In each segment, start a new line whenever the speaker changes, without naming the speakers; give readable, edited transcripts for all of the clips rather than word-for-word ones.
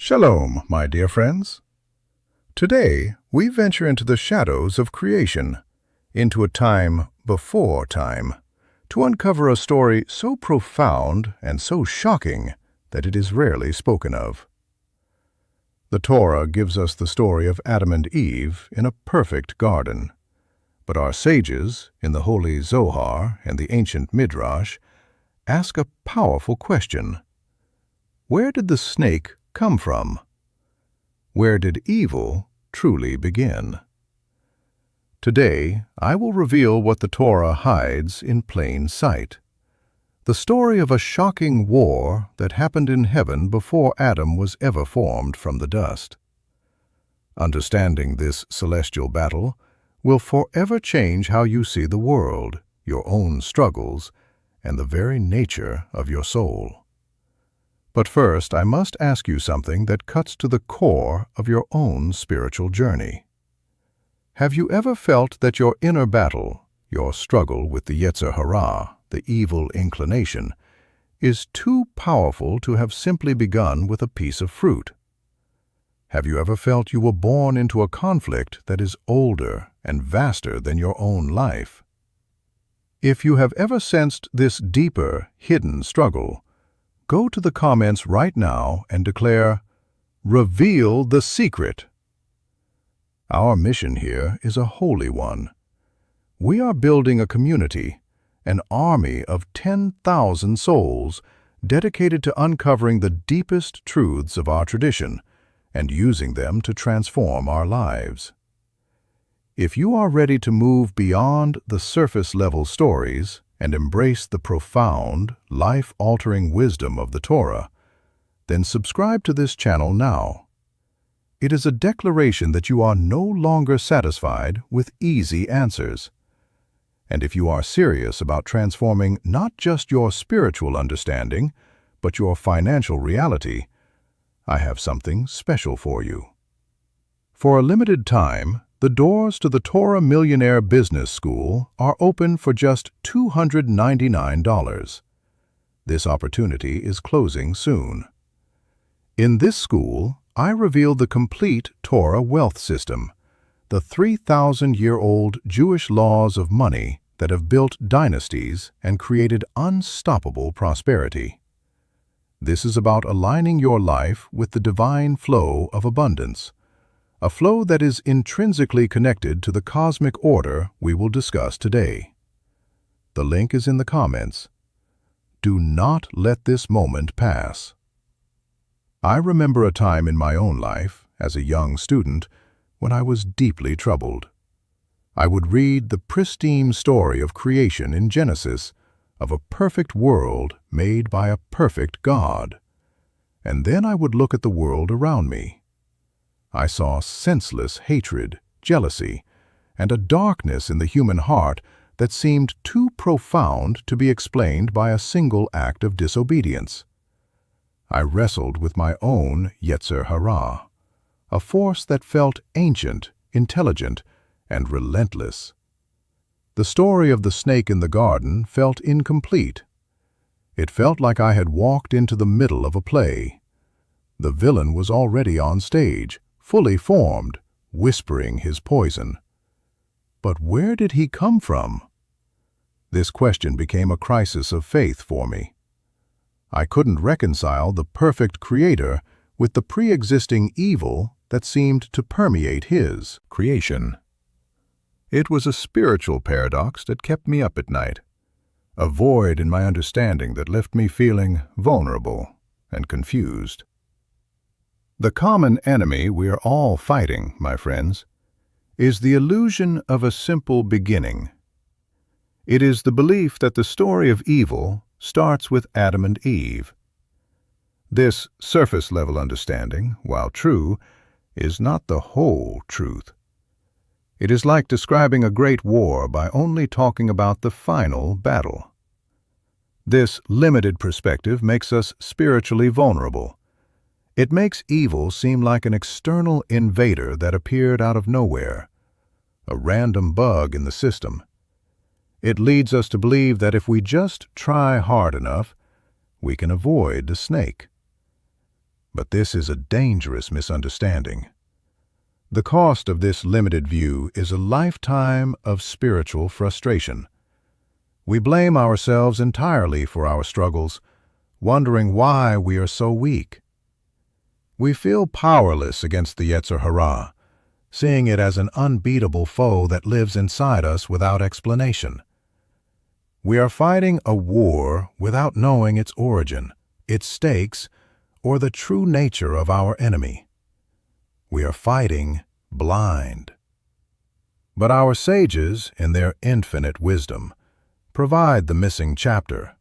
Shalom, my dear friends. Today, we venture into the shadows of creation, into a time before time, to uncover a story so profound and so shocking that it is rarely spoken of. The Torah gives us the story of Adam and Eve in a perfect garden, but our sages, in the Holy Zohar and the ancient Midrash, ask a powerful question. Where did the snake come from? Where did evil truly begin? Today, I will reveal what the Torah hides in plain sight. The story of a shocking war that happened in heaven before Adam was ever formed from the dust. Understanding this celestial battle will forever change how you see the world, your own struggles, and the very nature of your soul. But first, I must ask you something that cuts to the core of your own spiritual journey. Have you ever felt that your inner battle, your struggle with the Yetzer Hara, the evil inclination, is too powerful to have simply begun with a piece of fruit? Have you ever felt you were born into a conflict that is older and vaster than your own life? If you have ever sensed this deeper, hidden struggle, go to the comments right now and declare, "Reveal the secret." Our mission here is a holy one. We are building a community, an army of 10,000 souls dedicated to uncovering the deepest truths of our tradition and using them to transform our lives. If you are ready to move beyond the surface-level stories and embrace the profound, life-altering wisdom of the Torah, then subscribe to this channel now. It is a declaration that you are no longer satisfied with easy answers. And if you are serious about transforming not just your spiritual understanding, but your financial reality, I have something special for you. For a limited time, the doors to the Torah Millionaire Business School are open for just $299. This opportunity is closing soon. In this school, I reveal the complete Torah wealth system, the 3,000-year-old Jewish laws of money that have built dynasties and created unstoppable prosperity. This is about aligning your life with the divine flow of abundance, a flow that is intrinsically connected to the cosmic order we will discuss today. The link is in the comments. Do not let this moment pass. I remember a time in my own life, as a young student, when I was deeply troubled. I would read the pristine story of creation in Genesis, of a perfect world made by a perfect God. And then I would look at the world around me. I saw senseless hatred, jealousy, and a darkness in the human heart that seemed too profound to be explained by a single act of disobedience. I wrestled with my own Yetzer Hara, a force that felt ancient, intelligent, and relentless. The story of the snake in the garden felt incomplete. It felt like I had walked into the middle of a play. The villain was already on stage, fully formed, whispering his poison. But where did he come from? This question became a crisis of faith for me. I couldn't reconcile the perfect Creator with the pre-existing evil that seemed to permeate his creation. It was a spiritual paradox that kept me up at night, a void in my understanding that left me feeling vulnerable and confused. The common enemy we are all fighting, my friends, is the illusion of a simple beginning. It is the belief that the story of evil starts with Adam and Eve. This surface-level understanding, while true, is not the whole truth. It is like describing a great war by only talking about the final battle. This limited perspective makes us spiritually vulnerable. It makes evil seem like an external invader that appeared out of nowhere, a random bug in the system. It leads us to believe that if we just try hard enough, we can avoid the snake. But this is a dangerous misunderstanding. The cost of this limited view is a lifetime of spiritual frustration. We blame ourselves entirely for our struggles, wondering why we are so weak. We feel powerless against the Yetzer Hara, seeing it as an unbeatable foe that lives inside us without explanation. We are fighting a war without knowing its origin, its stakes, or the true nature of our enemy. We are fighting blind. But our sages, in their infinite wisdom, provide the missing chapter.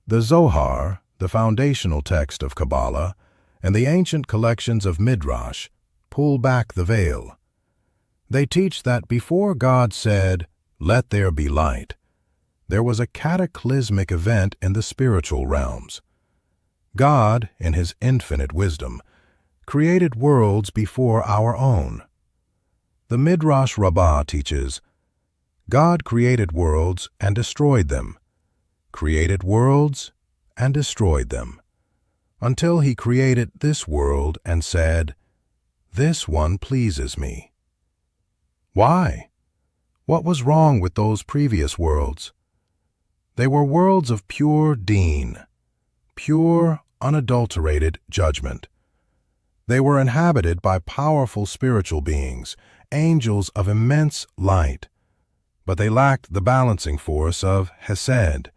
The Zohar, the foundational text of Kabbalah, and the ancient collections of Midrash pull back the veil. They teach that before God said, "Let there be light," there was a cataclysmic event in the spiritual realms. God, in His infinite wisdom, created worlds before our own. The Midrash Rabbah teaches, God created worlds and destroyed them, created worlds and destroyed them, until He created this world and said, "This one pleases me." Why? What was wrong with those previous worlds? They were worlds of pure deen, pure, unadulterated judgment. They were inhabited by powerful spiritual beings, angels of immense light, but they lacked the balancing force of hesed,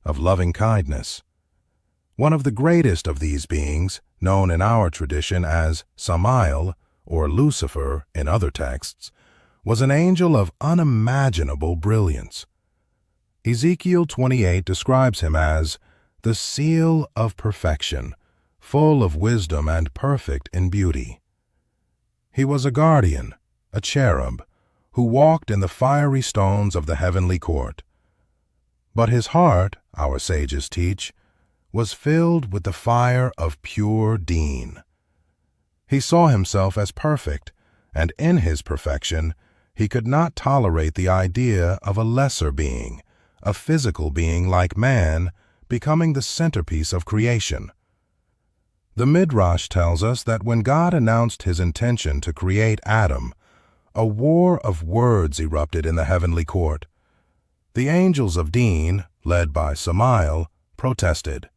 of loving kindness. One of the greatest of these beings, known in our tradition as Samael, or Lucifer in other texts, was an angel of unimaginable brilliance. Ezekiel 28 describes him as the seal of perfection, full of wisdom and perfect in beauty. He was a guardian, a cherub, who walked in the fiery stones of the heavenly court. But his heart, our sages teach, was filled with the fire of pure deen. He saw himself as perfect, and in his perfection, he could not tolerate the idea of a lesser being, a physical being like man, becoming the centerpiece of creation. The Midrash tells us that when God announced His intention to create Adam, a war of words erupted in the heavenly court. The angels of Deen, led by Samael, protested.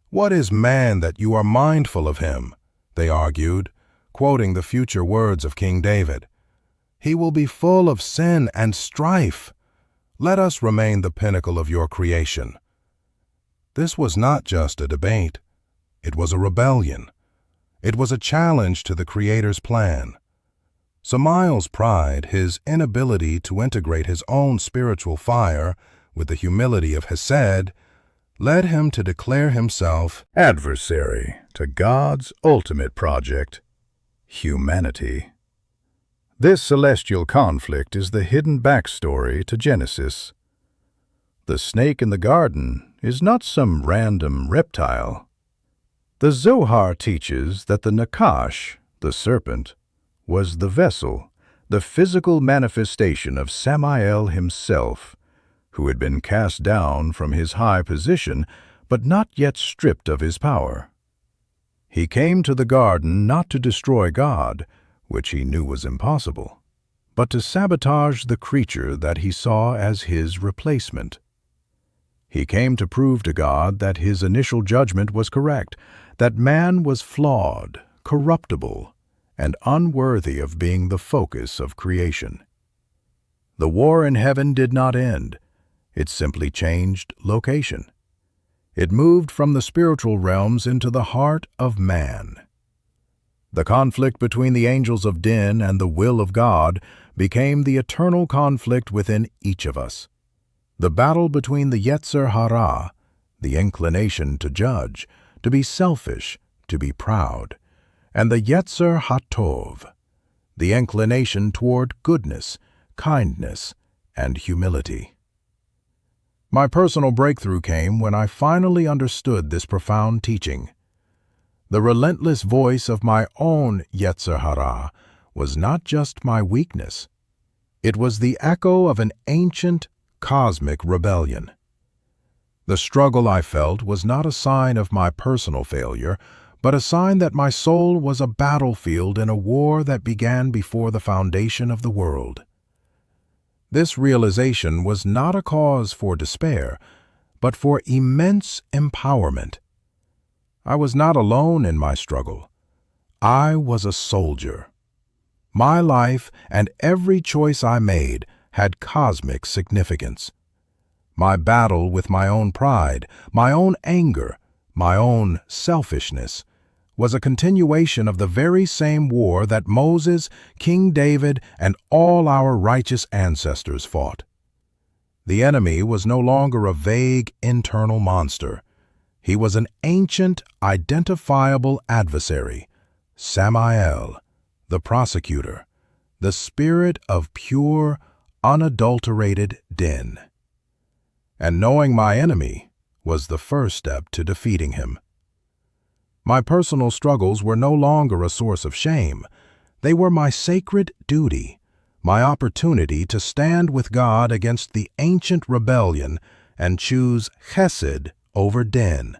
"What is man that you are mindful of him?" they argued, quoting the future words of King David. "He will be full of sin and strife. Let us remain the pinnacle of your creation." This was not just a debate. It was a rebellion. It was a challenge to the Creator's plan. Samael's pride, his inability to integrate his own spiritual fire with the humility of Hesed, led him to declare himself adversary to God's ultimate project, humanity. This celestial conflict is the hidden backstory to Genesis. The snake in the garden is not some random reptile. The Zohar teaches that the Nakash, the serpent, was the vessel, the physical manifestation of Samael himself, who had been cast down from his high position, but not yet stripped of his power. He came to the garden not to destroy God, which he knew was impossible, but to sabotage the creature that he saw as his replacement. He came to prove to God that his initial judgment was correct, that man was flawed, corruptible, and unworthy of being the focus of creation. The war in heaven did not end. It simply changed location. It moved from the spiritual realms into the heart of man. The conflict between the angels of Din and the will of God became the eternal conflict within each of us. The battle between the Yetzer Hara, the inclination to judge, to be selfish, to be proud, and the Yetzer HaTov, the inclination toward goodness, kindness, and humility. My personal breakthrough came when I finally understood this profound teaching. The relentless voice of my own Yetzer Hara was not just my weakness. It was the echo of an ancient, cosmic rebellion. The struggle I felt was not a sign of my personal failure, but a sign that my soul was a battlefield in a war that began before the foundation of the world. This realization was not a cause for despair, but for immense empowerment. I was not alone in my struggle. I was a soldier. My life and every choice I made had cosmic significance. My battle with my own pride, my own anger, my own selfishness, was a continuation of the very same war that Moses, King David, and all our righteous ancestors fought. The enemy was no longer a vague internal monster. He was an ancient, identifiable adversary, Samael, the prosecutor, the spirit of pure, unadulterated din. And knowing my enemy was the first step to defeating him. My personal struggles were no longer a source of shame. They were my sacred duty, my opportunity to stand with God against the ancient rebellion and choose chesed over din,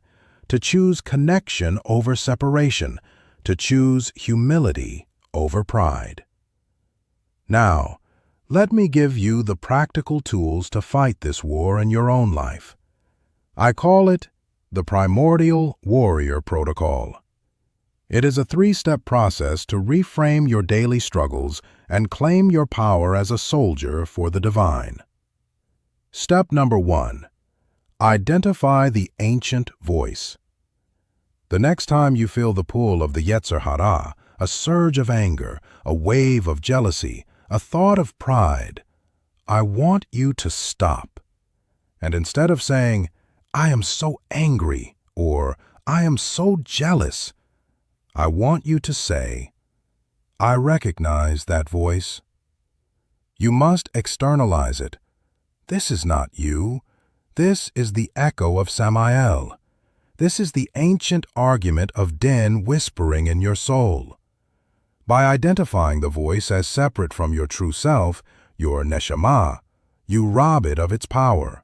to choose connection over separation, to choose humility over pride. Now, let me give you the practical tools to fight this war in your own life. I call it the Primordial Warrior Protocol. It is a 3-step process to reframe your daily struggles and claim your power as a soldier for the divine. Step number 1. Identify the ancient voice. The next time you feel the pull of the Yetzer Hara, a surge of anger, a wave of jealousy, a thought of pride, I want you to stop. And instead of saying, "I am so angry," or "I am so jealous," I want you to say, "I recognize that voice." You must externalize it. This is not you. This is the echo of Samael. This is the ancient argument of din whispering in your soul. By identifying the voice as separate from your true self, your neshama, you rob it of its power.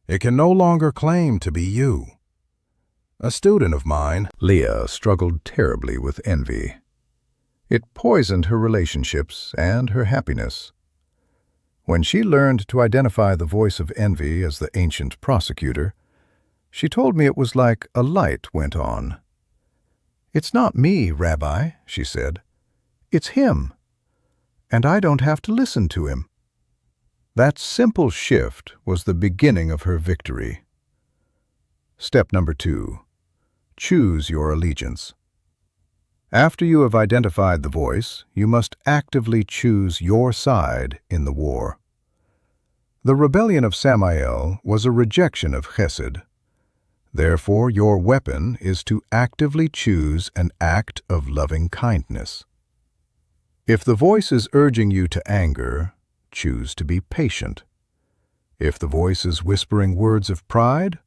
It can no longer claim to be you. A student of mine,
Leah, struggled terribly with envy. It poisoned her relationships and her happiness. When she learned to identify the voice of envy as the ancient prosecutor, she told me it was like a light went on. "It's not me, Rabbi," she said. "It's him. And I don't have to listen to him." That simple shift was the beginning of her victory. Step number 2. Choose your allegiance. After you have identified the voice, you must actively choose your side in the war. The rebellion of Samael was a rejection of chesed. Therefore, your weapon is to actively choose an act of loving kindness. If the voice is urging you to anger, choose to be patient. If the voice is whispering words of pride,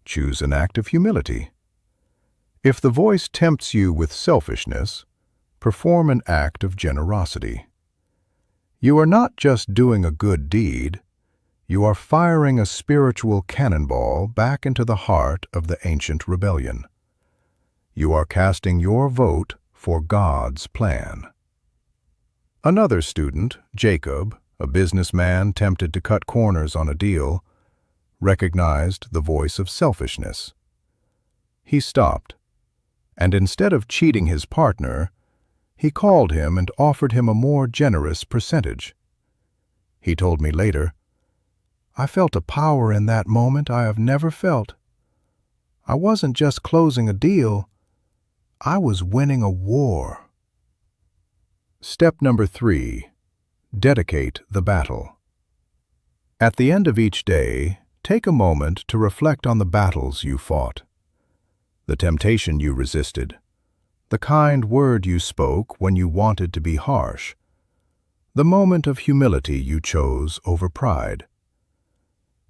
choose an act of humility. If the voice tempts you with selfishness, perform an act of generosity. You are not just doing a good deed, you are firing a spiritual cannonball back into the heart of the ancient rebellion. You are casting your vote for God's plan. Another student, Jacob, a businessman tempted to cut corners on a deal, recognized the voice of selfishness. He stopped, and instead of cheating his partner, he called him and offered him a more generous percentage. He told me later, "I felt a power in that moment I have never felt. I wasn't just closing a deal, I was winning a war." Step number 3. Dedicate the battle. At the end of each day, take a moment to reflect on the battles you fought, the temptation you resisted, the kind word you spoke when you wanted to be harsh, the moment of humility you chose over pride.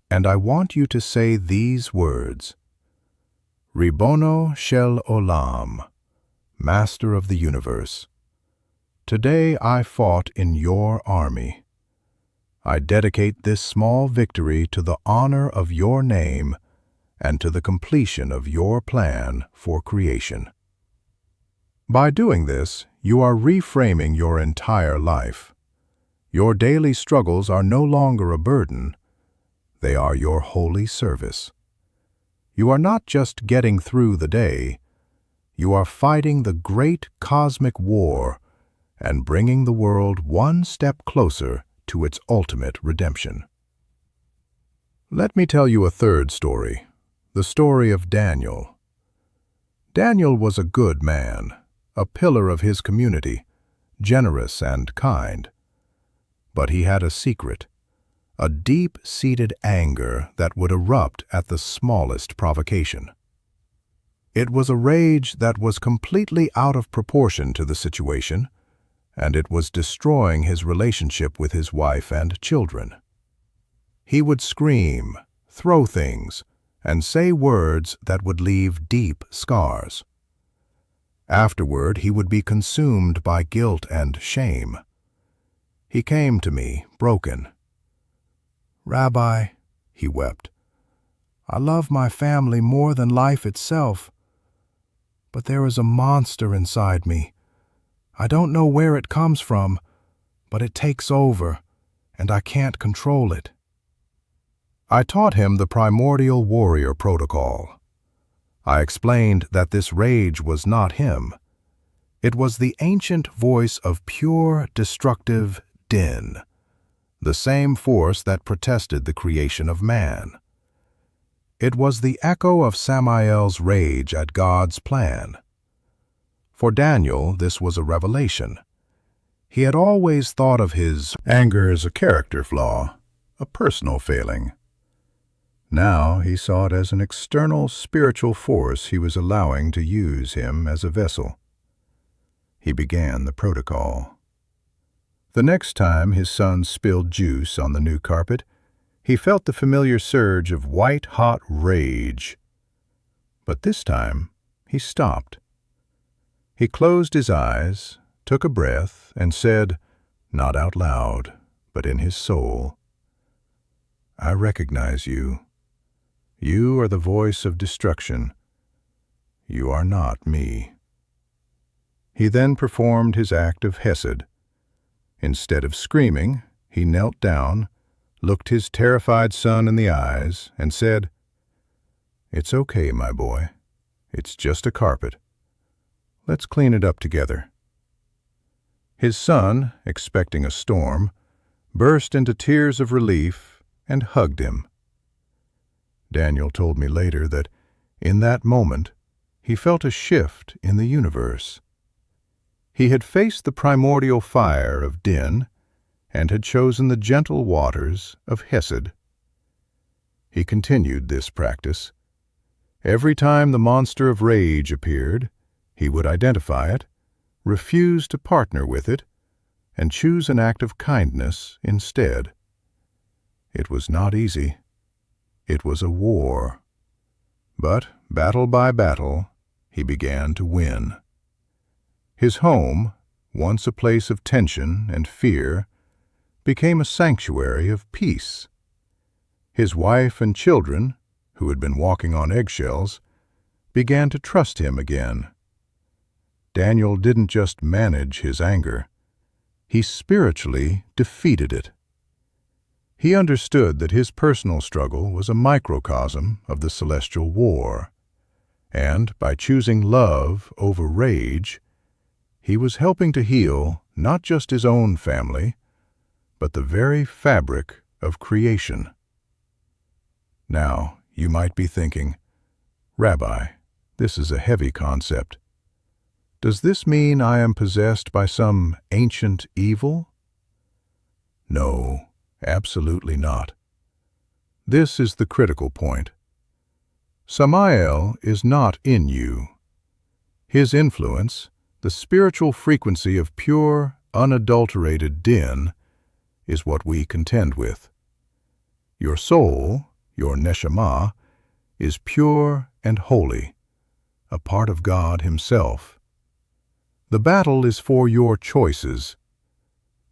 And I want you to say these words: Ribono shel olam, Master of the universe. Today I fought in your army. I dedicate this small victory to the honor of your name and to the completion of your plan for creation.
By doing this, you are reframing your entire life. Your daily struggles are no longer a burden. They are your holy service. You are not just getting through the day. You are fighting the great cosmic war and bringing the world one step closer to its ultimate redemption. Let me tell you a third story, the story of Daniel. Daniel was a good man, a pillar of his community, generous and kind. But he had a secret, a deep-seated anger that would erupt at the smallest provocation. It was a rage that was completely out of proportion to the situation, and it was destroying his relationship with his wife and children. He would scream, throw things, and say words that would leave deep scars. Afterward, he would be consumed by guilt and shame. He came to me, broken. "Rabbi," he wept, "I love my family more than life itself. But there is a monster inside me. I don't know where it comes from, but it takes over, and I can't control it." I taught him the primordial warrior protocol. I explained that this rage was not him. It was the ancient voice of pure, destructive din, the same force that protested the creation of man. It was the echo of Samael's rage at God's plan. For Daniel, this was a revelation. He had always thought of his anger as a character flaw, a personal failing. Now he saw it as an external spiritual force he was allowing to use him as a vessel. He began the protocol. The next time his son spilled juice on the new carpet, he felt the familiar surge of white-hot rage. But this time he stopped. He closed his eyes, took a breath, and said, not out loud, but in his soul, "I recognize you. You are the voice of destruction. You are not me." He then performed his act of hesed. Instead of screaming, he knelt down, looked his terrified son in the eyes, and said, "It's okay, my boy. It's just a carpet. Let's clean it up together." His son, expecting a storm, burst into tears of relief and hugged him. Daniel told me later that, in that moment, he felt a shift in the universe. He had faced the primordial fire of din and had chosen the gentle waters of hesed. He continued this practice. Every time the monster of rage appeared, he would identify it, refuse to partner with it, and choose an act of kindness instead. It was not easy. It was a war. But, battle by battle, he began to win. His home, once a place of tension and fear, became a sanctuary of peace. His wife and children, who had been walking on eggshells, began to trust him again. Daniel didn't just manage his anger. He spiritually defeated it. He understood that his personal struggle was a microcosm of the celestial war, and by choosing love over rage, he was helping to heal not just his own family, but the very fabric of creation. Now, you might be thinking, "Rabbi, this is a heavy concept. Does this mean I am possessed by some ancient evil?" No. Absolutely not. This is the critical point. Samael is not in you. His influence, the spiritual frequency of pure, unadulterated din, is what we contend with. Your soul, your neshama, is pure and holy, a part of God Himself. The battle is for your choices.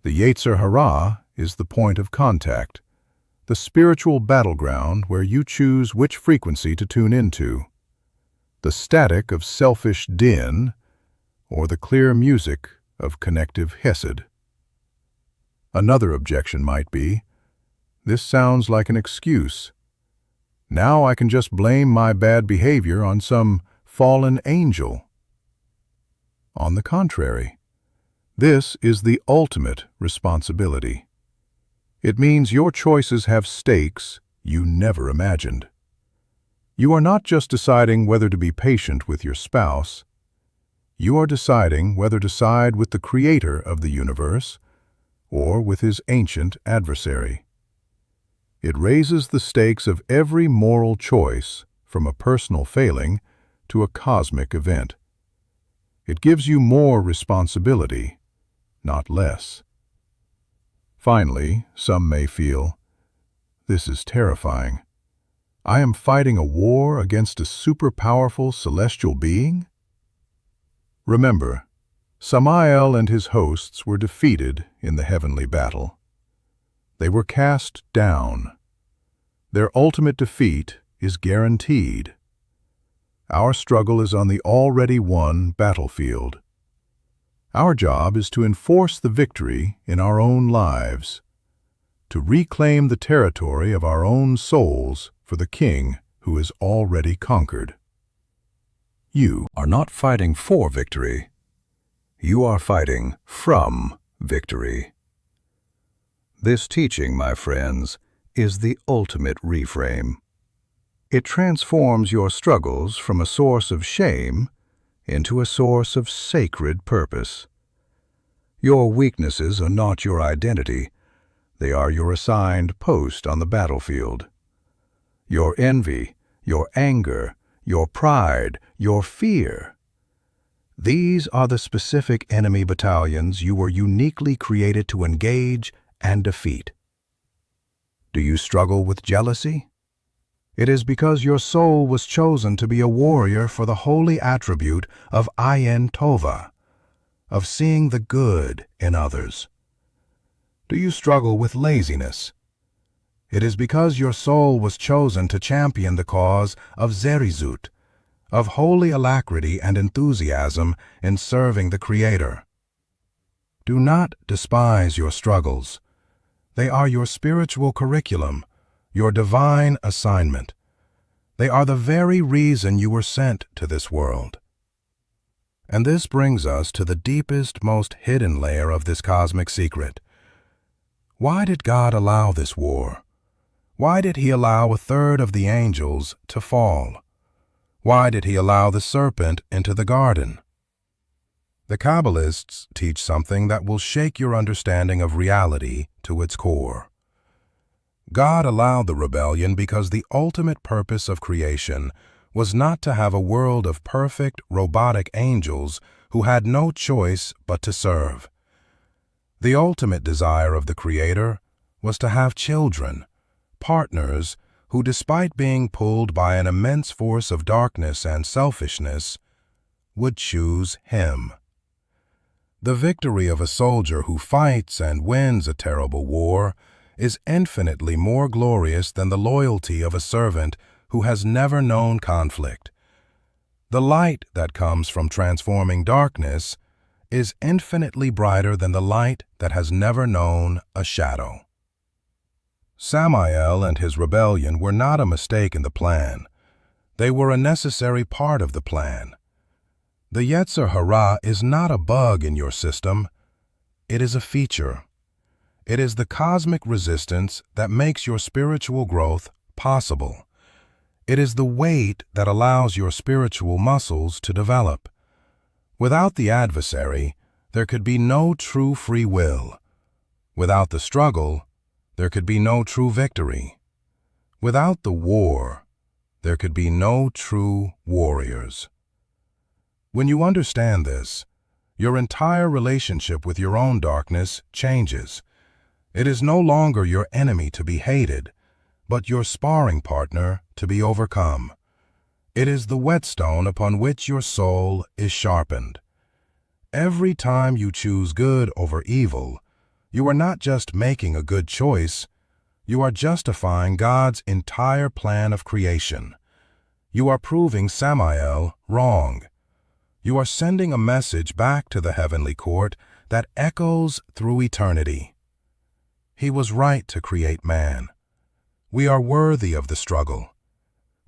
The Yetzer Hara is the point of contact, the spiritual battleground where you choose which frequency to tune into. The static of selfish din, or the clear music of connective hesed. Another objection might be, this sounds like an excuse. Now I can just blame my bad behavior on some fallen angel. On the contrary, this is the ultimate responsibility. It means your choices have stakes you never imagined. You are not just deciding whether to be patient with your spouse. You are deciding whether to side with the creator of the universe or with his ancient adversary. It raises the stakes of every moral choice from a personal failing to a cosmic event. It gives you more responsibility, not less. Finally, some may feel, this is terrifying. I am fighting a war against a super-powerful celestial being? Remember, Samael and his hosts were defeated in the heavenly battle. They were cast down. Their ultimate defeat is guaranteed. Our struggle is on the already won battlefield. Our job is to enforce the victory in our own lives, to reclaim the territory of our own souls for the King who is already conquered. You are not fighting for victory. You are fighting from victory. This teaching, my friends, is the ultimate reframe. It transforms your struggles from a source of shame into a source of sacred purpose. Your weaknesses are not your identity. They are your assigned post on the battlefield. Your envy, your anger, your pride, your fear. These are the specific enemy battalions you were uniquely created to engage and defeat. Do you struggle with jealousy? It is because your soul was chosen to be a warrior for the holy attribute of Ayin Tova, of seeing the good in others. Do you struggle with laziness? It is because your soul was chosen to champion the cause of Zerizut, of holy alacrity and enthusiasm in serving the Creator. Do not despise your struggles. They are your spiritual curriculum, your divine assignment. They are the very reason you were sent to this world. And this brings us to the deepest, most hidden layer of this cosmic secret. Why did God allow this war? Why did He allow a third of the angels to fall? Why did He allow the serpent into the garden? The Kabbalists teach something that will shake your understanding of reality to its core. God allowed the rebellion because the ultimate purpose of creation was not to have a world of perfect, robotic angels who had no choice but to serve. The ultimate desire of the Creator was to have children, partners who, despite being pulled by an immense force of darkness and selfishness, would choose Him. The victory of a soldier who fights and wins a terrible war is infinitely more glorious than the loyalty of a servant who has never known conflict. The light that comes from transforming darkness is infinitely brighter than the light that has never known a shadow. Samael and his rebellion were not a mistake in the plan. They were a necessary part of the plan. The Yetzer Hara is not a bug in your system. It is a feature. It is the cosmic resistance that makes your spiritual growth possible. It is the weight that allows your spiritual muscles to develop. Without the adversary, there could be no true free will. Without the struggle, there could be no true victory. Without the war, there could be no true warriors. When you understand this, your entire relationship with your own darkness changes. It is no longer your enemy to be hated, but your sparring partner to be overcome. It is the whetstone upon which your soul is sharpened. Every time you choose good over evil, you are not just making a good choice, you are justifying God's entire plan of creation. You are proving Samael wrong. You are sending a message back to the heavenly court that echoes through eternity. He was right to create man. We are worthy of the struggle.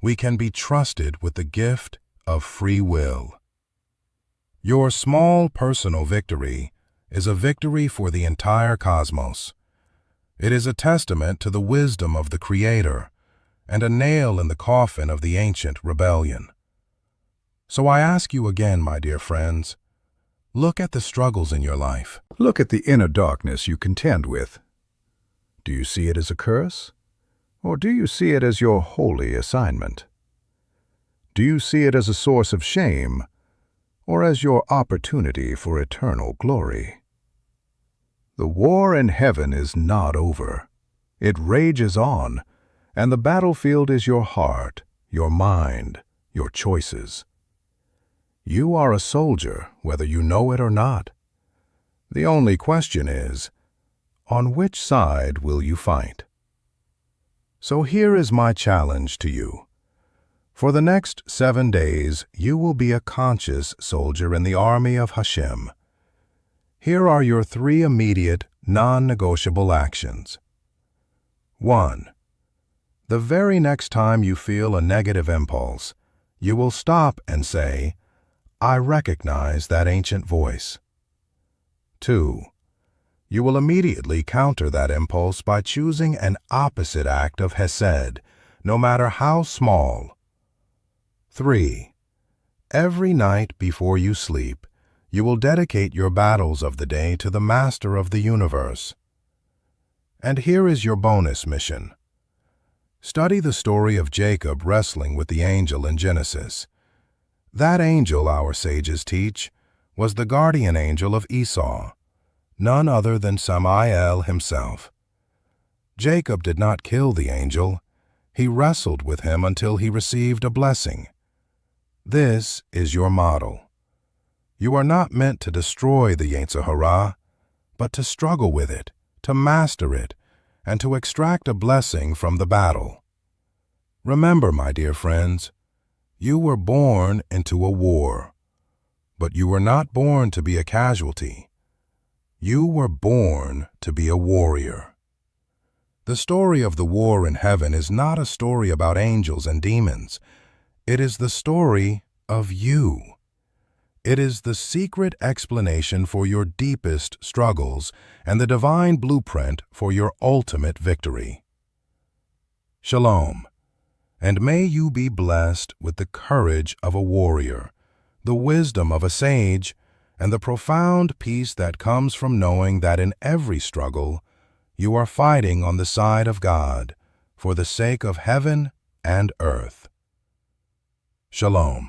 We can be trusted with the gift of free will. Your small personal victory is a victory for the entire cosmos. It is a testament to the wisdom of the Creator and a nail in the coffin of the ancient rebellion. So I ask you again, my dear friends, look at the struggles in your life.
Look at the inner darkness you contend with. Do you see it as a curse? Or do you see it as your holy assignment? Do you see it as a source of shame, or as your opportunity for eternal glory? The war in heaven is not over. It rages on, and the battlefield is your heart, your mind, your choices. You are a soldier, whether you know it or not. The only question is, on which side will you fight? So here is my challenge to you. For the next 7 days, you will be a conscious soldier in the army of Hashem. Here are your 3 immediate, non-negotiable actions. 1. The very next time you feel a negative impulse, you will stop and say, I recognize that ancient voice. 2. You will immediately counter that impulse by choosing an opposite act of hesed, no matter how small. 3. Every night before you sleep, you will dedicate your battles of the day to the Master of the universe. And here is your bonus mission. Study the story of Jacob wrestling with the angel in Genesis. That angel, our sages teach, was the guardian angel of Esau, none other than Samael himself. Jacob did not kill the angel. He wrestled with him until he received a blessing. This is your model. You are not meant to destroy the Yetzer Hara, but to struggle with it, to master it, and to extract a blessing from the battle. Remember, my dear friends, you were born into a war, but you were not born to be a casualty. You were born to be a warrior. The story of the war in heaven is not a story about angels and demons. It is the story of you. It is the secret explanation for your deepest struggles and the divine blueprint for your ultimate victory. Shalom, and may you be blessed with the courage of a warrior, the wisdom of a sage, and the profound peace that comes from knowing that in every struggle you are fighting on the side of God for the sake of heaven and earth. Shalom.